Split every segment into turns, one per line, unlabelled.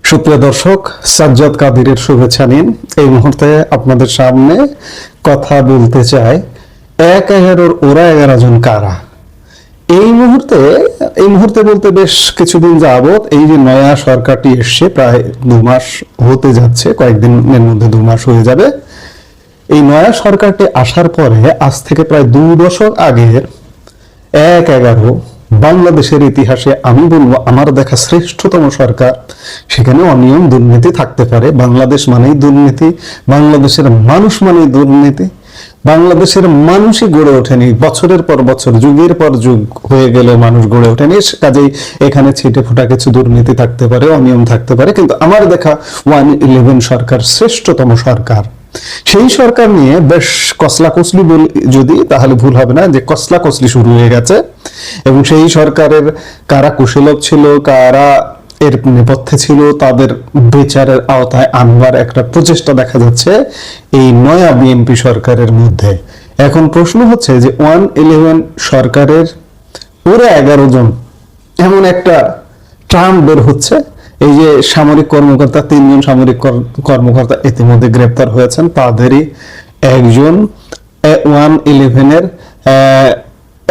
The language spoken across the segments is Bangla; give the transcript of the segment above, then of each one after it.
সুপ্রিয় দর্শক, সাজ্জাদ কাদিরের শুভেচ্ছা নিন। এই মুহূর্তে আপনাদের সামনে কথা বলতে চাই ১-১১ ওরা ১১ জন কারা। এই মুহূর্তে বলতে বেশ কিছুদিন যাবত এই যে নয়া সরকারটি এসছে, প্রায় ২ মাস হতে যাচ্ছে, কয়েকদিনের মধ্যে ২ মাস হয়ে যাবে। এই নয়া সরকারটি আসার পরে আজ থেকে প্রায় ২ দশক আগের ১-১১ বাংলাদেশের ইতিহাসে আমি বলবো আমার দেখা শ্রেষ্ঠতম সরকার। সেখানে অনিয়ম দুর্নীতি থাকতে পারে, বাংলাদেশ মানেই দুর্নীতি, বাংলাদেশের মানুষ মানেই দুর্নীতি। বাংলাদেশের মানুষই গড়ে ওঠেনি, বছরের পর বছর, যুগের পর যুগ হয়ে গেল মানুষ গড়ে ওঠেনি। কাজেই এখানে ছিটে ফোটা কিছু দুর্নীতি থাকতে পারে, অনিয়ম থাকতে পারে, কিন্তু আমার দেখা 1-11 সরকার শ্রেষ্ঠতম সরকার। সেই সরকার নিয়ে বেশ কসলাকসলি বলি যদি, তাহলে ভুল হবে না যে কসলাকসলি শুরু হয়ে গেছে। এবং সেই সরকারের কারা কুশলভ ছিল, কারা এর নেপথ্যে ছিল, তাদের বিচারের আওতায় আনবার একটা প্রচেষ্টা দেখা যাচ্ছে এই নয়া বিএনপি সরকারের মধ্যে। এখন প্রশ্ন হচ্ছে যে 1-11 সরকারের ওরা 11 জন, এমন একটা টার্ম বের হচ্ছে। এই যে সামরিক কর্মকর্তা, 3 জন সামরিক কর্মকর্তা ইতিমধ্যে গ্রেপ্তার হয়েছেন, তাদেরই একজন 1-11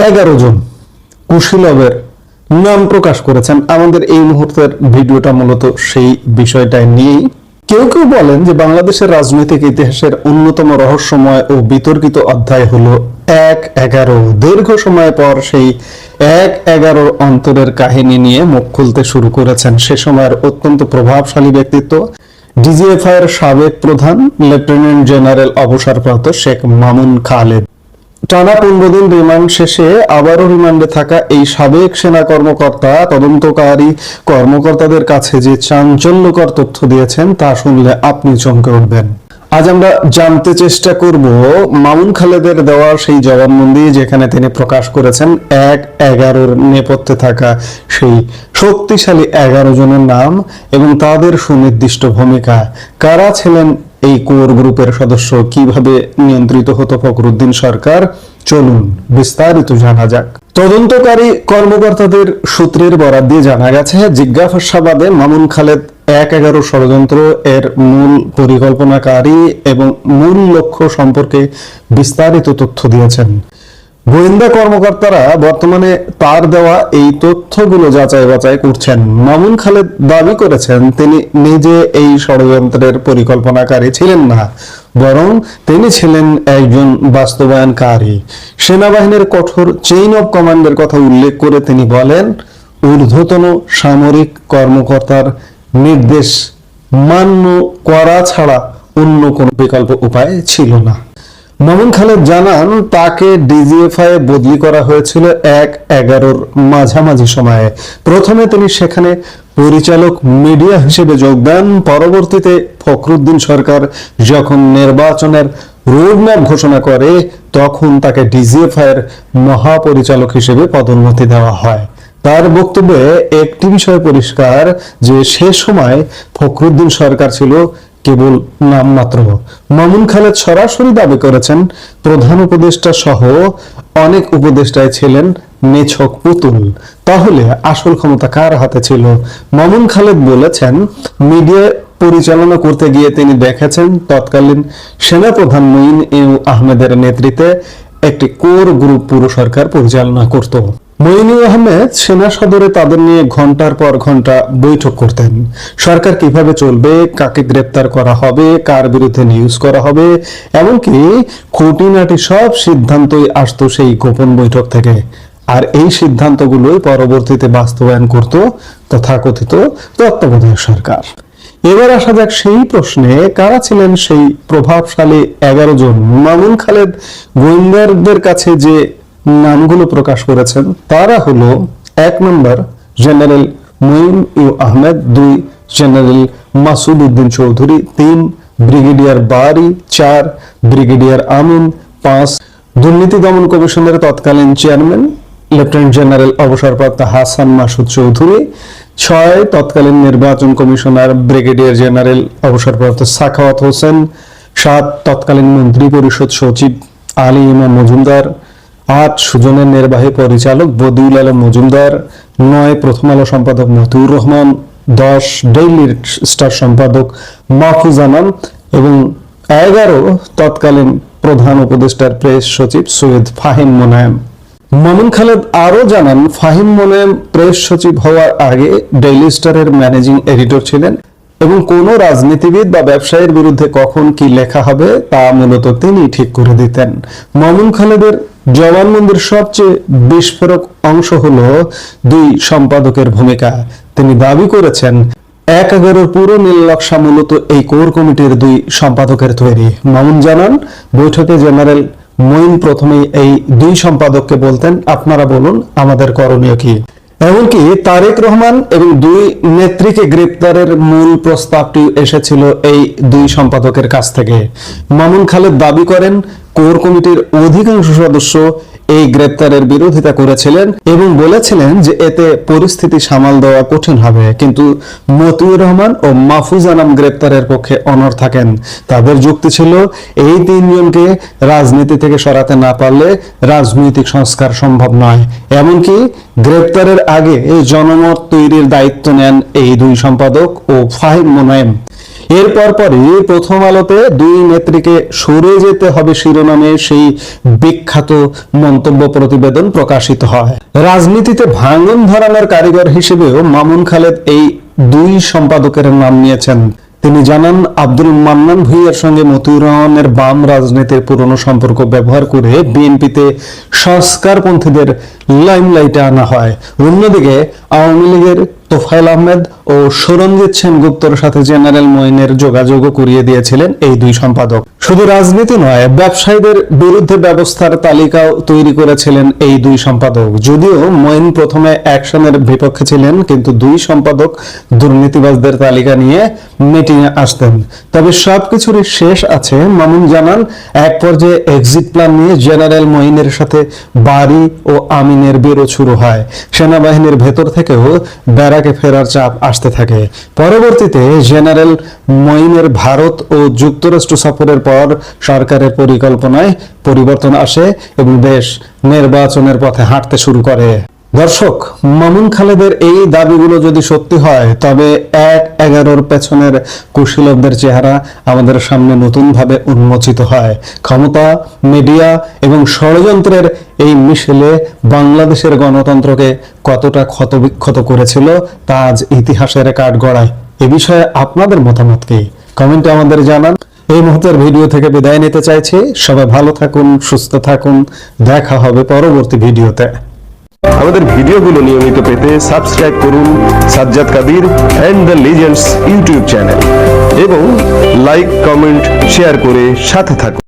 11 জন কুশীলবের নাম প্রকাশ করেছেন। আমাদের এই মুহূর্তের ভিডিওটা মূলত সেই বিষয়টাই নিয়েই। কেউ কেউ বলেন যে বাংলাদেশের রাজনৈতিক ইতিহাসের অন্যতম রহস্যময় ও বিতর্কিত অধ্যায় হলো ১-১১। দীর্ঘ সময় পর সেই ১-১১ অন্তরের কাহিনী নিয়ে মুখ খুলতে শুরু করেছেন সে সময়ের অত্যন্ত প্রভাবশালী ব্যক্তিত্ব, ডিজিএফআই এর সাবেক প্রধান লেফটেন্যান্ট জেনারেল অবসরপ্রাপ্ত শেখ মামুন খালেদ। টানা 15 দিন রিমান্ড শেষে আবারও রিমান্ডে থাকা এই সাবেক সেনা কর্মকর্তা তদন্তকারী কর্মকর্তাদের কাছে যে চাঞ্চল্যকর তথ্য দিয়েছেন তা শুনলে আপনি চমকে উঠবেন। আজ আমরা জানতে চেষ্টা করব মামুন খালেদের দেওয়া সেই জবানবন্দি, যেখানে তিনি প্রকাশ করেছেন ১-১১ নেপথ্যে থাকা সেই শক্তিশালী 11 জনের নাম এবং তাদের সুনির্দিষ্ট ভূমিকা। কারা ছিলেন এই কোর গ্রুপের সদস্য, কিভাবে নিয়ন্ত্রিত হতো ফখরুদ্দিন সরকার, চলুন বিস্তারিত জানা যাক। তদন্তকারী কর্মকর্তাদের সূত্রের বরাত দিয়ে জানা গেছে, জিজ্ঞাসাবাদে মামুন খালেদ ১-১১ ষড়যন্ত্র এর মূল পরিকল্পনাকারী এবং মূল লক্ষ্য সম্পর্কে বিস্তারিত তথ্য দিয়েছেন। গোয়েন্দা কর্মকর্তারা বর্তমানে তার দেওয়া এই তথ্যগুলো যাচাই বাছাই করছেন। মামুন খালেদ দাবি করেছেন তিনি নিজে এই ষড়যন্ত্রের পরিকল্পনাকারী ছিলেন না, বরং তিনি ছিলেন একজন বাস্তবায়নকারী। সেনাবাহিনীর কঠোর চেইন অফ কমান্ডের কথা উল্লেখ করে তিনি বলেন, ঊর্ধ্বতন সামরিক কর্মকর্তার নির্দেশ মান্য করা ছাড়া অন্য কোনো বিকল্প উপায় ছিল না। মামুন খালেদ জানান, তাকে ডিজিএফআই বদলি করা হয়েছিল ১-১১ মাঝামাঝি সময়ে। প্রথমে তিনি সেখানে পরিচালক মিডিয়া হিসেবে যোগ দেন। পরবর্তীতে ফখরুদ্দিন সরকার যখন নির্বাচনের রোডম্যাপ ঘোষণা করে, তখন তাকে ডিজিএফআই এর মহাপরিচালক হিসেবে পদোন্নতি দেওয়া হয়। তার বক্তব্যে একটি বিষয় পরিষ্কার যে সে সময় ফখরুদ্দিন সরকার ছিল কেবল নামমাত্র। মামুন খালেদ সরাসরি দাবি করেছেন প্রধান উপদেষ্টা সহ অনেক উপদেষ্টায় ছিলেন নিছক পুতুল। তাহলে আসল ক্ষমতা কার হাতে ছিল? মামুন খালেদ বলেছেন, মিডিয়া পরিচালনা করতে গিয়ে তিনি দেখেছেন তৎকালীন সেনাপ্রধান মঈন আহমেদের নেতৃত্বে একটি কোর গ্রুপ পুরো সরকার পরিচালনা করত। মঈন আহমেদ সেনা সদরে তাদের নিয়ে ঘন্টার পর ঘন্টা বৈঠক করতেন। সরকার কিভাবে চলবে, কাকে গ্রেপ্তার করা হবে, কার বিরুদ্ধে নিউজ করা হবে, এমনকি খুঁটিনাটি সব সিদ্ধান্তই আসতো সেই গোপন বৈঠক থেকে। আর এই সিদ্ধান্তগুলোই পরবর্তীতে বাস্তবায়ন করত তথাকথিত তত্ত্বাবধায়ক সরকার। এবার আসা যাক সেই প্রশ্নে, কারা ছিলেন সেই প্রভাবশালী 11 জন? মামুন খালেদ গোয়েন্দাদের কাছে যে নামগুলো প্রকাশ করেছেন তারা হলো: ১ নম্বর general Moeen Ahmed, 2 general Masud Uddin Chowdhury, 3 brigadier Bari, 4 brigadier Amin, 5 দুর্নীতি দমন কমিশনের তৎকালীন চেয়ারম্যান লেফটেন্যান্ট জেনারেল অবসরপ্রাপ্ত হাসান মাসুদ চৌধুরী, 6 তৎকালীন নির্বাচন কমিশনার ব্রিগেডিয়ার জেনারেল অবসরপ্রাপ্ত সাখাওয়াত হোসেন, 7 তৎকালীন মন্ত্রী পরিষদ সচিব আলী ইমাম মজুমদার, 8 সুজনের নির্বাহী পরিচালক বদিউল আলম মজুমদার, 9 প্রথম আলো সম্পাদক মতিউর রহমান, 10 ডেইলি স্টার সম্পাদক মাহফুজ আনাম এবং 11 তৎকালীন প্রধান উপদেষ্টার প্রেস সচিব সৈয়দ ফাহিম মোনায়েম। মামুন খালেদ আরো জানান, ফাহিম মোনায়েম প্রেস সচিব হওয়ার আগে ডেইলি স্টারের ম্যানেজিং এডিটর ছিলেন এবং কোন রাজনীতিবিদ বা ব্যবসায়ীর বিরুদ্ধে কখন কি লেখা হবে তা মূলত তিনি ঠিক করে দিতেন। মামুন খালেদের জবানবন্দির সবচেয়ে বিস্ফোরক অংশ হলো 2 সম্পাদকের ভূমিকা। তিনি দাবি করেছেন 11 পুরো নীল নকশা মূলত এই কোর কমিটির 2 সম্পাদকের তৈরি। মামুন জানান, বৈঠকে জেনারেল মঈন প্রথমেই এই 2 সম্পাদককে বলতেন, আপনারা বলুন আমাদের করণীয় কি। এমনকি তারেক রহমান এবং 2 নেত্রীকে গ্রেপ্তারের মূল প্রস্তাবটি এসেছিল এই 2 সম্পাদকের কাছ থেকে। মামুন খালেদ দাবি করেন, কোর কমিটির অধিকাংশ সদস্য এই গ্রেপ্তারের বিরোধিতা করেছিলেন এবং বলেছিলেন যে এতে পরিস্থিতি সামাল দেওয়া কঠিন হবে, কিন্তু মতিউর রহমান ও মাহফুজ আনাম গ্রেপ্তারের পক্ষে অনড় থাকেন। তাদের যুক্তি ছিল, এই 3 জনকে রাজনীতি থেকে সরাতে না পারলে রাজনৈতিক সংস্কার সম্ভব নয়। এমনকি গ্রেপ্তারের আগে জনমত তৈরির দায়িত্ব নেন এই 2 সম্পাদক ও ফাহিম মোনায়েম। এরপর পরই প্রথম আলোতে 2 নেত্রীকে সরে যেতে হবে শিরোনামে সেই বিখ্যাত মন্তব্য প্রতিবেদন প্রকাশিত হয়। রাজনীতিতে ভাঙন ধরানোর কারিগর হিসেবেও মামুন খালেদ এই 2 সম্পাদকের নাম নিয়েছেন। তিনি জানান, আব্দুল মান্নান ভূঁইয়ার সঙ্গে মতিউর রহমানের বাম রাজনীতির পুরনো সম্পর্ক ব্যবহার করে বিএনপিতে সংস্কারপন্থীদের লাইমলাইটে আনা হয়। অন্যদিকে আওয়ামী লীগের তোফায়েল আহমেদ ও সুরঞ্জিত সেনগুপ্তর সাথে জেনারেল মঈনের যোগাযোগও করিয়ে দিয়েছিলেন এই 2 সম্পাদক। শুধু রাজনীতি নয়, ব্যবসায়ীদের বিরুদ্ধে ব্যবস্থার তালিকাও তৈরি করেছিলেন এই 2 সম্পাদক। যদিও মঈন প্রথমে অ্যাকশনের বিপক্ষে ছিলেন, কিন্তু 2 সম্পাদক দুর্নীতিবাজদের তালিকা নিয়ে মিটিংয়ে আসতেন। তবে সবকিছুরই শেষ আছে। মামুন জানান, এক পর্যায়ে এক্সিট প্ল্যান নিয়ে জেনারেল মঈনের সাথে বারী ও আমিনের বিরোধ শুরু হয়। সেনাবাহিনীর ভেতর থেকেও ব্যারাকে ফেরার চাপ আসতে থাকে। পরবর্তীতে জেনারেল মঈনের ভারত ও যুক্তরাষ্ট্র সফরের পর সরকারের পরিকল্পনায় পরিবর্তন আসে এবং দেশ নির্বাচনের পথে হাঁটতে শুরু করে। দর্শক, মামুন খালেদের এই দাবিগুলো যদি সত্যি হয়, তবে 1-11 পেছনের কুশীলবদের চেহারা আমাদের সামনে নতুনভাবে উন্মোচিত হয়। ক্ষমতা, মিডিয়া এবং ষড়যন্ত্রের এই মিশেলে বাংলাদেশের গণতন্ত্রকে কতটা ক্ষতবিক্ষত করেছিল তা আজ ইতিহাসের কাঠগড়ায়। এ বিষয়ে আপনাদের মতামত কি? কমেন্টে আমাদের জানান। এই মুহূর্তের ভিডিও থেকে বিদায় নিতে চাইছি। সবাই ভালো থাকুন, সুস্থ থাকুন। দেখা হবে পরবর্তী ভিডিওতে।
আমাদের ভিডিওগুলো নিয়মিত পেতে সাবস্ক্রাইব করুন Sajjad Kadir and the legends YouTube channel এবং লাইক, কমেন্ট, শেয়ার করে সাথে থাকুন।